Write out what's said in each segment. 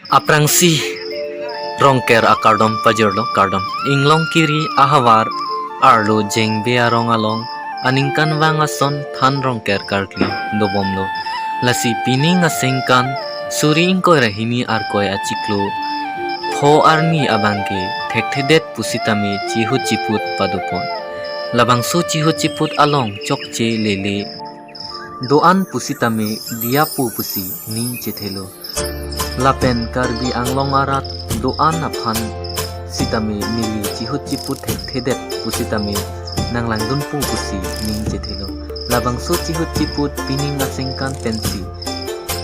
Aprangsi rongker akardom pajerlo kardom inglong kiri ahawar arlo jeng bearong along aningkan wangason than rongker karkli dobomlo lasi pining asengkan suri ingkoi rahini arkoi achiklo pho arni abangke thekthedet pusitami chihu chiput padupon labangso chihu chiput along chokche lele doan pusitami diapu pusi ning chethelo lapen karbi anglong arat doan aphan sitami nili chihut chiput thedet pusitami nanglangdun pu pusi ning chethelo labangso chihut chiput pining asengkan pensi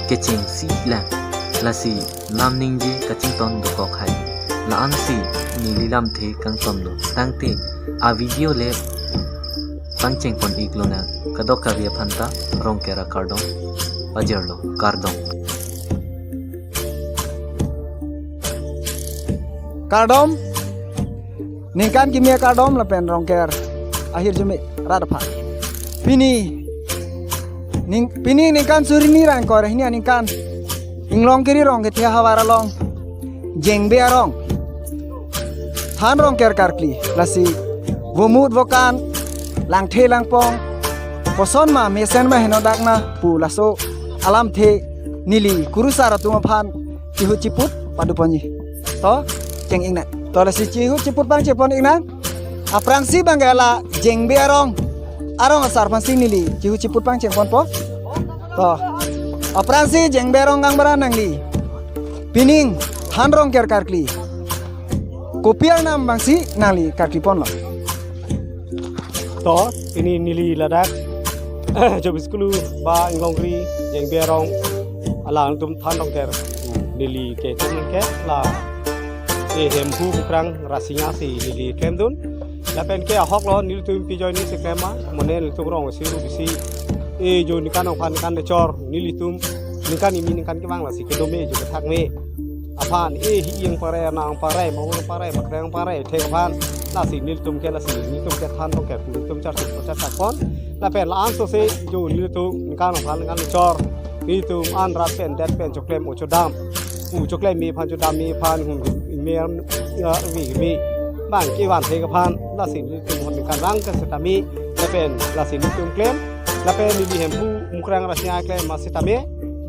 keching si la lasi lam ningje kaching ton do ko khai la ansi nili lam the kang ton do tangte a video le pangcheng pon iglona kadok kavia phanta rongkera kardom pajerlo kardom Kardom ningkan kimia kardom lapen rongker akhir jumi radapha pini ningkan surini rang kor hini ningkan inglong kiri rong ketia hawara long jengbe arong than rongker karkli lasi vomut vokan lang the lang pong poson ma mesen ma heno dakna pu laso alam the nili kurusara tuma phan chihu chiput paduponi to jeng ingna to lasi chihu chiput bang chepon ingna aprangsi bangela jengbe arong asar pansing nili chihu chiput bang chepon po to aprangsi jengbe arong gang bara nangli pining than rongker karkli kopiar nam bangsi nangli karkli pon lo to ini nili ladak job skulu ba inglongri yang berong alang tum than rongker nili ke tum ke la hem hu bukrang rasinya si nili kemdun lapen ke hok lo nili tum pi joy ni se kema monel tum rong si ru bisi jo ni kan pan kan de chor nili tum ni kan ini kan ke bang la si ke dome jo ke thak me apan hi yang pare nang pare mau pare bakrang pare the pan la si nil tum ke la si nil tum ke than rong ke tum char tak pon la pen la an so se jo nil tum ni kan pan kan de chor ni tum an rat pen det pen choklem o chodam choklem mi pan chodam mi pan hun mi mi bang ki wan the ka pan la si nil tum hon kan rang ka setami la pen la si nil tum klem la pen ni hem pu mukrang rasnya klem ma setami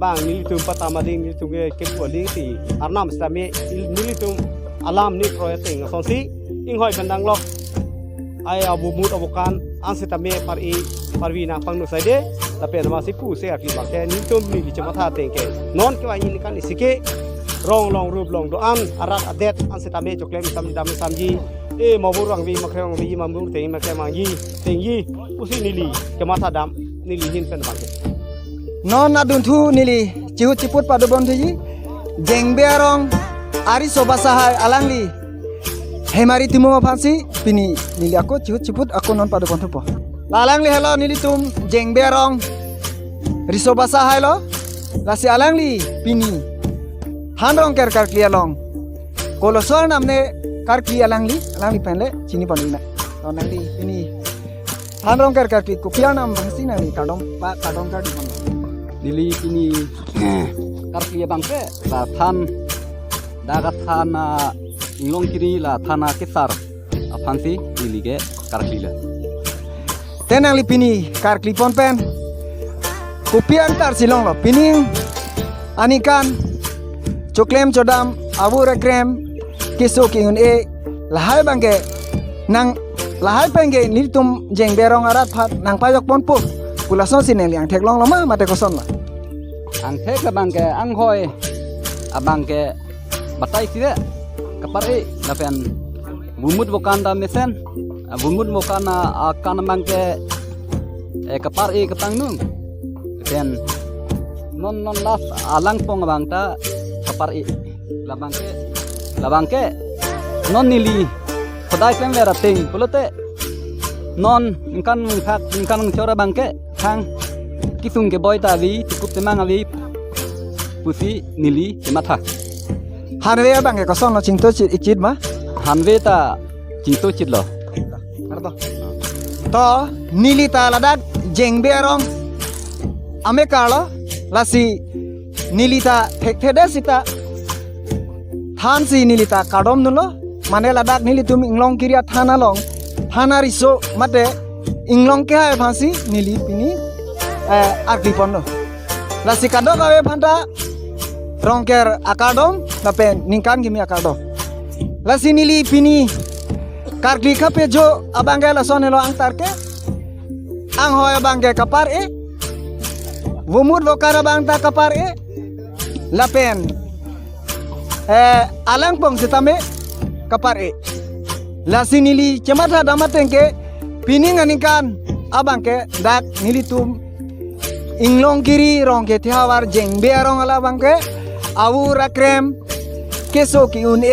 bang nili tum patama ding nili tum ke ko ling si arnam setami nili tum alam ni proyeting sonsi ing hoi pandang lok ai abu mut abukan an setami parwi na pangnu saide tapi nama si pu se aki bakte nili tum nili chama tha tengke non ke wa ni kan isike rong long rup long do an arat adet an setami choklem sam dam samji mau burang vi makrang vi mamur teng makrang mangi tengi usi nili chama tha dam nili hin pen bakte non adun thu nili chihu chiput padubon thi jengbe arong ari sobasahai alangli hemari timu phansi pini nili aku chihu chiput aku non padubon thu po alangli hello nili tum jengbe arong risobasahai lo lasi alangli pini han rong ker kar klia long kolosol namne kar klia alangli penle chini panina onangli pini han rong ker kar kli kopial nam bangsi nali kadom kar di pon nili ini karpia bangke la than daga thana inglong kiri la thana kisar afansi nili ke karpila tenang li pini kar klipon pen kupian tar silong lo pining anikan choklem chodam abu rekrem kiso kiun e lahai bangke nang lahai pengge nilitum jeng berong arat phat nang payok pon pu pulason sineli ang theklong lama mate koson la ang thek la bangke ang hoi abangke batai sire kapari lapen bumut bokan da mesen bumut bokan akan bangke kapari kapang nung pen non las alang pong bangta kapari labangke non nili kodai klem vera ting pulote non ingkan chora bangke thang kisung ke boy ta vi tukup temang avi pusi nili kematha hanwe bangke koson lo chingto chit ma hanwe ta chingto chit lo to nili ta ladak jengbe arong ame kalo lasi nilita thekthede sita than si nilita kadom nulo mane ladak nilitum inglong kiria thana long thana riso mate inglong ke hai phansi nili pini arki ponno la si kadok awe phanta rongker akadom lapen ningkan gimi akadom la si nili pini karkli khape jo abange la sonelo ang tarke ang hoy abange kapar vumut vokara bang ta kapar lapen alang pong sitame kapar la sinili cemata damatengke pining aninkan abangke dak nilitum inglong kiri rongke tiawar jeng bearong ala bangke awu rakrem keso ki un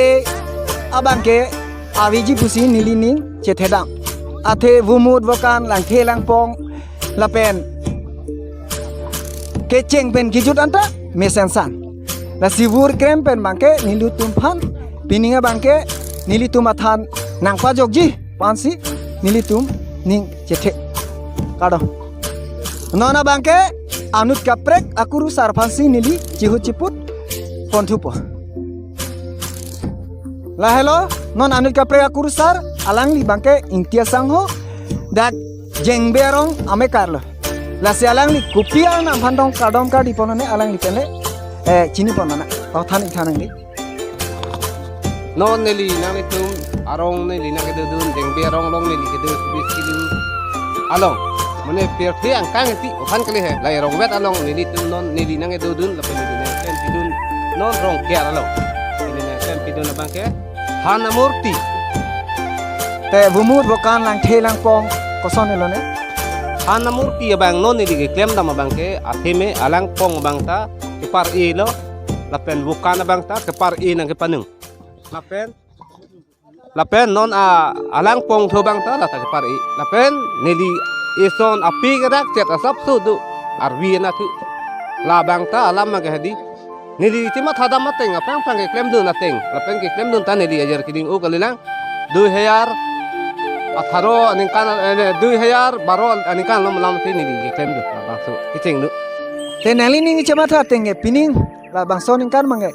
abangke aviji pusi nilining cethedang athe vumut vokan langke langpong lapen keceng pen kijut anta mesensan la sibur krem pen bangke nilutum phan pininga bangke nilitum athan nangpa jogji pansi nilitum ning cethe kado nona bangke anut kaprek akuru sarpansi nili cihu ciput pontupo la hello non anut kaprek akuru sar alang li bangke intia sangho dak jeng berong ame karlo la si alang li kupia na phandong kadom ka diponone alang li pele chini ponana thani thanang li non neli nang itum arong neli nang kedudun jeng berong long neli kedus biskilu along mane per thiang kang ti ophan kali he lai rong vet along neli tum non neli nang kedudun la peli ne ken pidun non rong kiar along ini ne ken pidun na bangke hana murti te vumut bokan lang thelang pong koson elone hana murti abang non neli ke klem dama bangke atheme alang pong bangta kepar lo lapen bukan bangta kepar nang kepanung lapen non alang pong thobang ta la ta pari lapen neli ison api gerak cet asap sudu arwi na tu labang ta alam ma hadi neli cima thada mateng apang pang ke klem dun ateng lapen ke klem dun ta neli ajar kiding u kalilang 2018 aningkan 2012 aningkan lam lam ti neli ke klem dun bangsu kicing du te nali ning chama tha tenge pining la bangso ning kan mange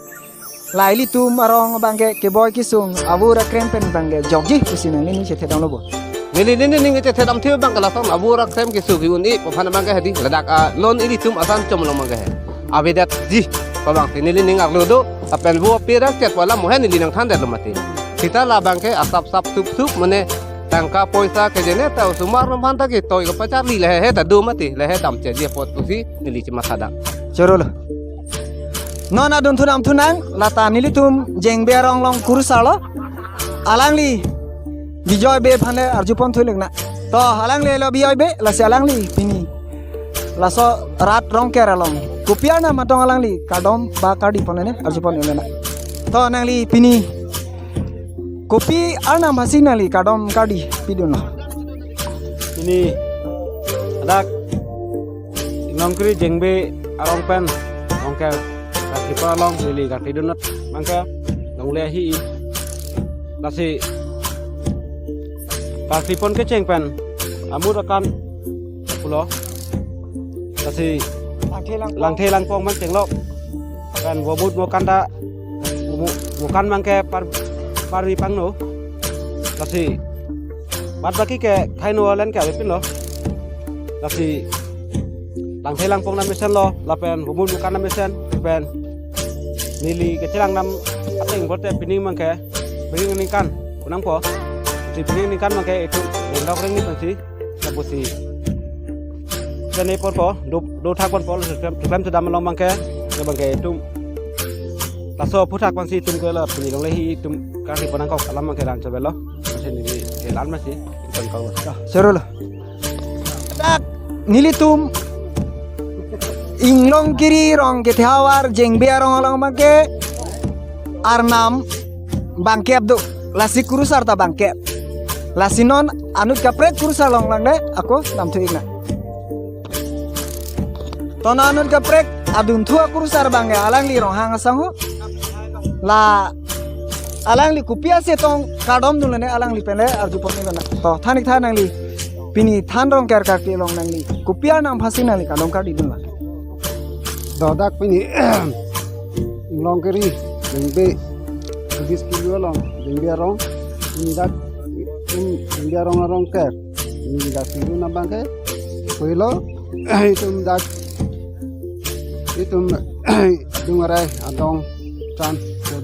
laili tu marong bangke ke boy kisung avura krempen bangke jogji kusina ni chethe dang lobo neli ning ce thedam thiu bang kala sam abura krem ke sugi uni phan bang hadi ladak non ili tum asan chom long bang he abedat ji pabang neli ning ak lodo apen bu pirak cet wala mo he neli nang than der mati kita la bangke asap sap sup mane tangka poisa ke jene tau sumar rom han ta ki toy ko pacar li le he ta du mati le he tam che je pot kusi neli cima sadang chorol nona dun thunam thunang lata nilitum jeng berong long kurusalo alangli bijoy be phane arjupon thulegna to alangli lo bijoy be la se alangli pini la so rat rong keralong kupiana matong alangli kadom ba kadi ponene arjupon elena to nangli pini kopi ana masinali kadom kadi piduno ini adak nongkri jengbe arong pen ongke kipa long lili kaki donat mangka nong lehi nasi kaki pon keceng pen amur akan pulo nasi langte langpong man ceng lok pen wabut mokan da mokan mangke parwi pangno nasi bat baki ke kaino len ke pin lo nasi langte langpong na mesen lo lapen wabut mokan na mesen pen nili kecilang nam ateng bote pining mangke pining ningkan kunang po si pining ningkan mangke itu dendok ring ni pensi sabusi jane por po do thak por po klem sedam long mangke ne mangke itu laso puthak pansi tum ke la pining long lehi tum kaki ponang kok alam mangke ran sebelo masih nili elan masih kon kau chorol dak nilitum inglong kiri rong ke thawar jeng berong long bangke arnam bangke abdu lasi kurusar ta bangke lasinon anut kaprek kurusar long lang de aku nam thu igna ton anut kaprek adun thu kurusar bangke alang li rong hang sang la alang li kupia se tong kadom dulane alang li pele arju poni bana to thanik thanang li pini than rong ker ka ke long nang li kupia nam phasina li kadom ka di dun la Dodak pini long kiri jengbe Bugis kilo long India rong ini dak India rong ker ini dak kilo na bangke kuilo itu dak itu dungarai adong chan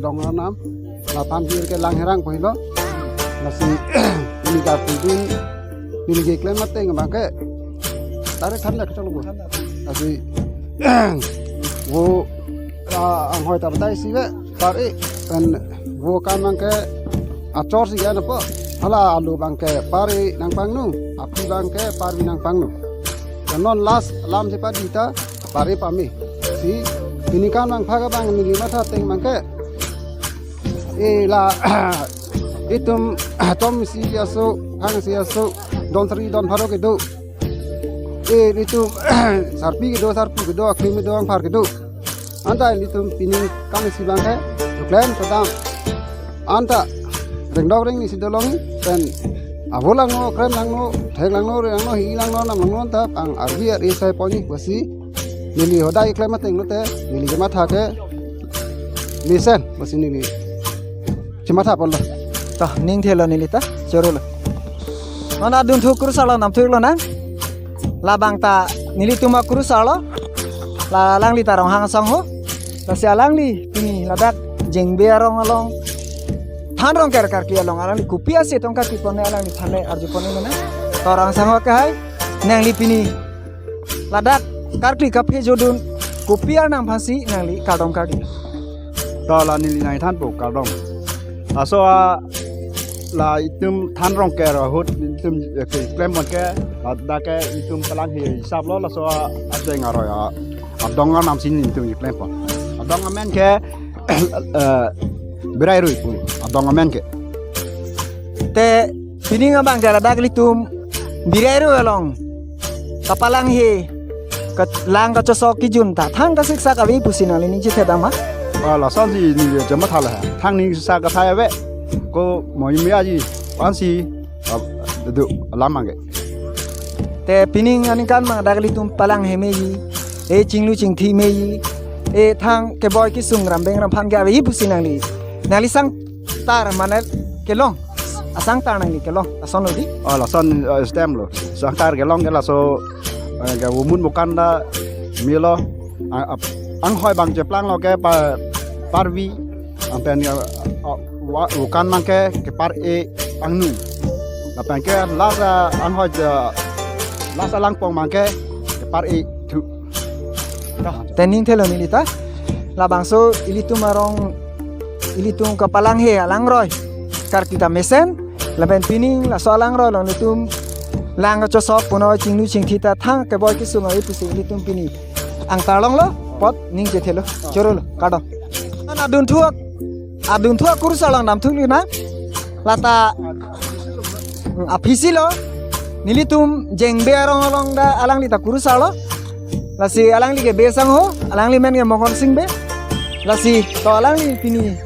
dong nam lapan bir ke lang herang kuilo masih ini dak kilo ini geklem mate bangke tarik thanda ke chalo masih वो ang hoy tabtai siwe pare kan wo kan mangke acor si ya napa hala alu bangke pare nang pangnu api bangke parwi nang pangnu non las lam se padita pare pami si ini kan mang phaga bang ni ma tha teng mangke e la itum tom si ya so hang si ya so don tri don pharo ke do e itu sarpi ke do akli me do ang phar ke do anta itu pining kami si bangke klaim sedang anta rendok ring ni si dolong dan abolang no krem lang no theng lang no reng no hi lang no nam lang no ta ang arbi ar isai poni basi nili hodai klaim teng no te nili jama tha ke lisen basi nili jama tha pol ta ning thelo nili ta chorol mana dun thukur sala nam thuklo na labang ta nili tuma kuru sala la lang li tarong hang sang ho la si alang li pini ladak jeng bearong along than rong ker kar ki along alang li kupia se tong ka ki pone alang li thane arju pone mana torang sang ho ka hai nang li pini ladak kar ki kaphe jodun kupia nam phasi nang li kadong ka ki to la nili nai than po kaldong aso la itum than rong ke ro hut itum ke klem mon ke da ke itum palang hi sab lo la so ade ngaro ya adong nam sin itum klem po adong amen ke berai rui pu adong amen ke te pini nga bang jala dak li tum birairu along kapalang he ka lang ka chosok ki junta thang ka siksa ka wi pusina li ni che thedama la san si ni jama thala thang ni sa ka thaya ve ko moi mi aji an si du lamang ke te pining ani kan mang dak li tum palang he meyi e chinglu chingthi meyi e thang ke boy ki sungram beng ram phan ga wi pusina li nali sang tar manel kelong asang tar nang li kelong ason di la san stem lo sang tar ke long ke la so ga umun bukan da mi lo ang hoi bang je plang lo ke parvi ampen bukan mang ke par e angnu la pen ke la ang hoi la sa lang pong mang ke par e tu tening thelo ni ta la bangso ilitu marong ilitu kapalang he alang roy kar kita mesen la ben pining la so alang roy long litum lang cho sok puno chingnu chingthi ta thang ke boy ki sungai pusi ilitum pini ang talong lo pot ning je thelo chorol kado adun thuak kursalang nam thuk na lata apisi lo nilitum jengbe arong along da alang lita kurusalo lasi alang li ke besang ho alang li men ke mokon sing be lasi to alang li pini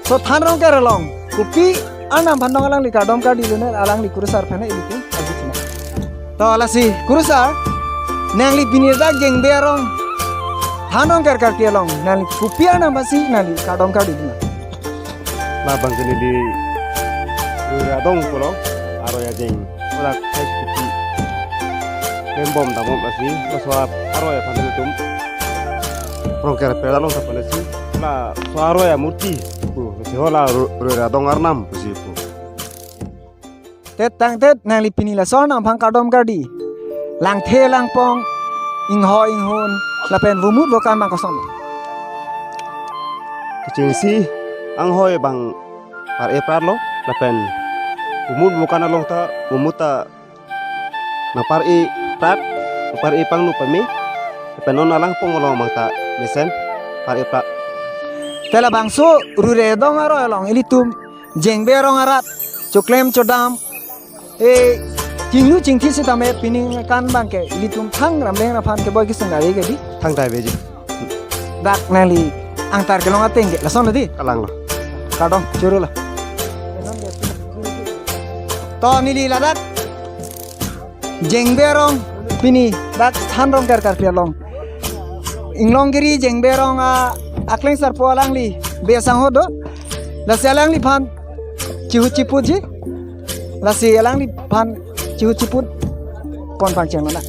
so than rong ke rolong kupi anam bandong alang li kadom ka di ne alang li kurusar phane ilitum ajitina to lasi kurusar nang li pini da jengbe arong thanong kar ke long nang li kupi anam basi nang li kadom ka di na la bang kini di radong pulo aro ya jeng ora kai kiti bom tamom asi maswap aro ya pandel tum proker pedalong sa palesi la suaro ya murti pu si hola radong arnam pusi pu tet tang tet nang li pini la son am phang kadom gadi lang the lang pong ing hon la pen vumut vokan mang koson kecing si ang hoy bang par e parlo la pen umud bukan along ta umuta na par e prat par e pang nu pami pen non alang pong along mang ta lesen par e prat tela bangso rure dong aro along ilitum jengbe rong arat choklem chodam e chinglu chingthi se tame pining kan bangke ilitum thang rambeng na phan ke boy ki sangari ke di thang dai beji dak nali angtar ke long ateng ke la son di kalang lo kadong churula to nili ladak jengberong pini dak thanrong kar long inglonggiri jengberong a akleng sar poalang li besang hodo la si alang li phan chihu chiput ji la si alang li phan chihu chiput kon phang cheng na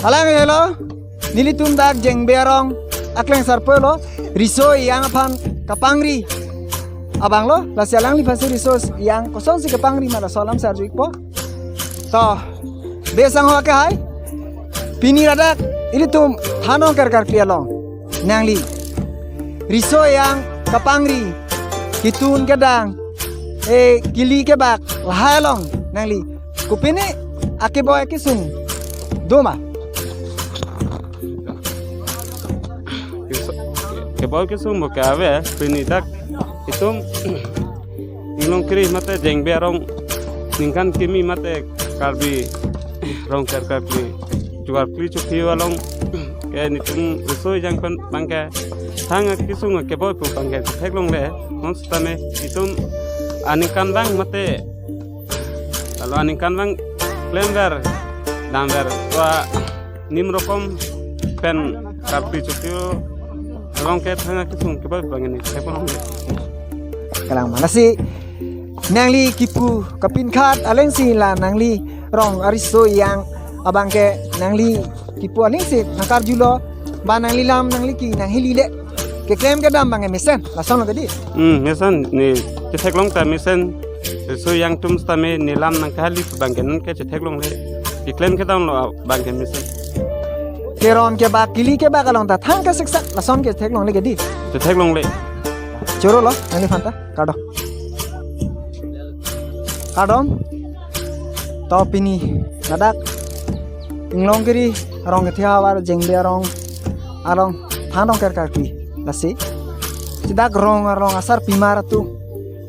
alang hello nilitum dak jeng berong akleng sarpo lo riso yang phan kapangri abang lo la si alang li phan riso yang kosong si kapangri mala solam sarjuik po to besang ho ka hai pini radak ilitum thanong kar clear long nangli riso yang kapangri kitun kedang kili ke bak lahai long nangli kupini ake boy ke sung doma ke boy ke sung mo ka ave pini dak itum inglong kiri mate jeng berong ningkan kimi mate karbi rong karbi jual kli chukhi walong ke nitum resoi jang pan bangke thanga kisung ke boy pu bangke theklong le monstame itum anikan bang mate lalu anikan bang klember damber wa nim rokom pen karbi chukhi rong ke thanga kisung ke boy bangeni theklong le kalang mana si nangli kipu kapin khat aleng si la nangli rong ariso yang abang ke nangli kipu aleng si nakar julo ba nangli lam nangli ki nang hilile ke klem ke dam bang mesen la sono tadi mesen ni ceteklong ta mesen so yang tum stame ni lam nang kali bangken ke ceteklong le diklaim ke dam lo bangken mesen ke ron ke ba kili ke ba kalong ta thang ke seksa la son ke theklong le ke di ceteklong le choro lo nangli phanta kado kadom to pini nadak inglong kiri rong ke thia war jengbe rong along thanong kar ki lasi sidak rong asar pimar tu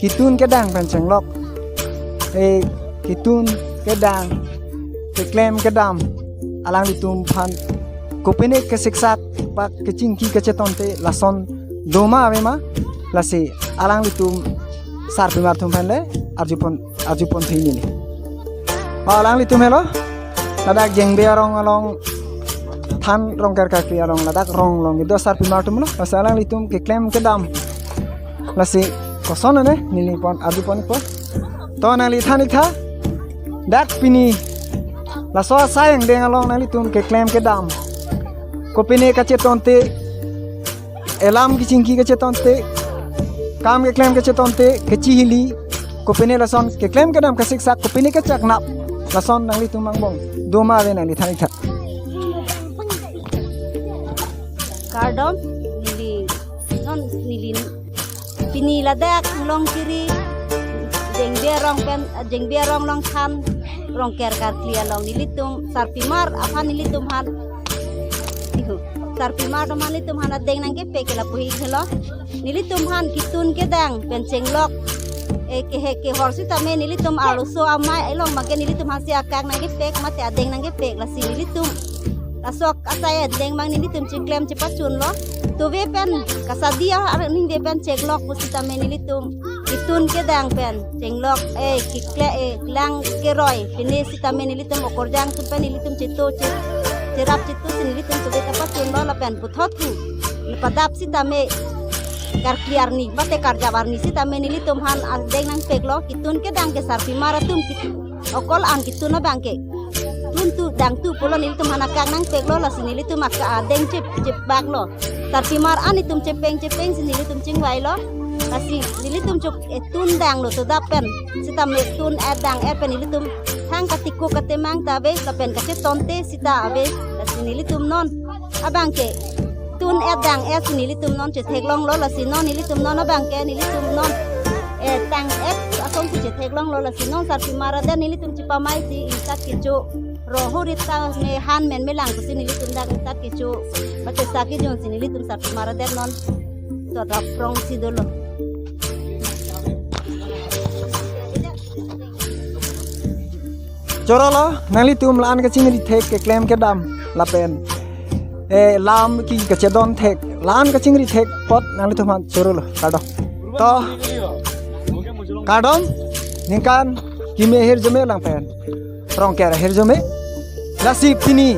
kitun ke dang penceng lok kitun ke dang ke klem ke dam alang ditum phan kopene ke siksak pak ke cingki ke cetonte lason doma avema lasi alang ditum sar pimar tum phan le arjupon thini ni alang ditum helo ladak jengbe rong along than rong kar ki along ladak rong long do sar pimar tum lo asalang ditum ke klem ke dam lasi koson ne nili pon arjupon po to nali thani tha dak pini la so sayang deng along nali tum ke klem ke dam ko pini ka chetonte elam ki chingki ke chetonte kam ke klem ke chetonte ke chihili ko pini la son ke klem ke dam ka siksa ko pini ke chaknap la son nali tum mangbong doma ve nali thani tha kardom nili non nili pini ladak long kiri jengbe rong long khan rong ker kar klia long nilitum sarpimar apa nilitum han ihu sarpimar do nilitum han adeng nangke pekela puhi khelo nilitum han kitun ke dang penceng lok ke horsi tame nilitum aluso amai elong bangke nilitum han si akak nangke pek mate adeng nangke pek la si nilitum asok asaya deng bang nilitum ciklem cepat chun lo tuve pen kasadia ning de pen ceklok pusita me nilitum itun ke dang pen cenglok kikle lang ke roy pini sita me nilitum okorjang tu pen nilitum cito cerap cito nilitum tuve tapat chun lo la pen puthotu padap sita me kar clear ni bate kar jabar ni sita me nilitum han deng nang peklo kitun ke dang ke sarpi maratum okol an kitun bangke tu dang tu polo nilitum hanakak nang peklo la sinilitum maka deng cep bag lo tapi mar anitum cepeng sinilitum cingwai lo kasi nilitum cuk etun dang lo to dapen sita me tun dang pen nilitum hang katiko katemang tabe kapen kace tonte sita abe kasi nilitum non abangke tun dang sinilitum non ceteklong lo la sinon nilitum non abangke nilitum non tang asong si ceteklong lo la sinon sarpi mar dan nilitum cipamai si insat kicu roho rita me han men melang kusi nilitum dak insat kicu bate saki jon si nilitum sarpi mar dan non to dap prong si dolo chorolo nali tum lan ka chingri thek ke klem ke dam la pen lam ki ka chedon thek lan ka chingri thek pot nali tum chorolo kado to kadom ningkan kime her jome lang pen rong kera her jome lasi pini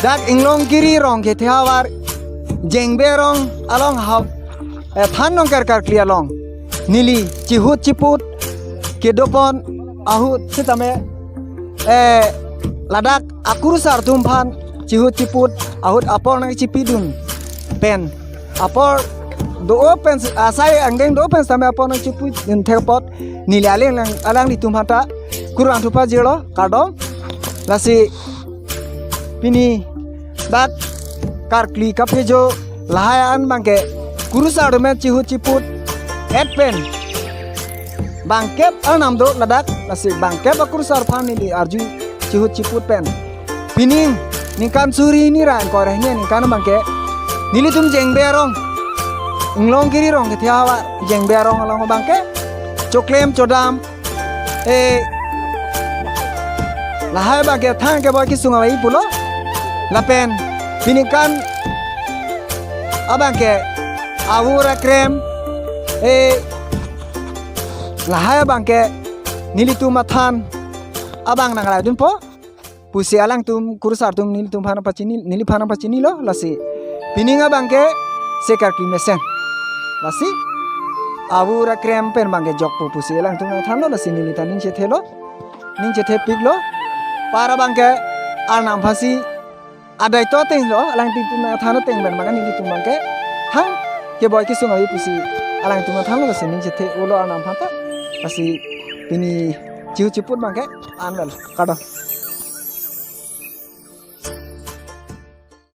dak inglong kiri rong ke thawar jengbe rong along than rongker karkli along nili cihut ciput kedopon ahut sitame ladak akurusar tumphan cihut ciput ahut apor nang cipidun pen apor do open asai angdeng do open same apor nang ciput din thepot nili alang di tumhata kurang thupa jelo kadom lasi pini dat karkli kapejo lahayan bangke kurusar men cihut ciput pen bangkep anam do ladak lasi bangkep akurusar phanili arju cihut ciput pen pining ningkan suri ni ran korehnya ningkan bangke nilitum jeng berong nglong kiri rong ketiawa jeng berong along bangke coklem codam lahai bangke thang ke boy kisungai pulo lapen piningkan abangke awura krem lahai bangke nilitum mathan abang nangalai dun po pusi alang tum kurusar tum nilitum phana pachini lo lasi pininga bangke sekar klimesen lasi awura krem pen bangke jok po pusi alang tum mathan lo lasi nilita ninche thepik lo para bangke anam phasi adai to teng lo alang tum mathan lo teng ben bangke nilitum bangke hang ke boy kisungai pusi alang tum mathan lo lasi ninche the ulo anam phata lasi pini ciu ciput bangke anal kada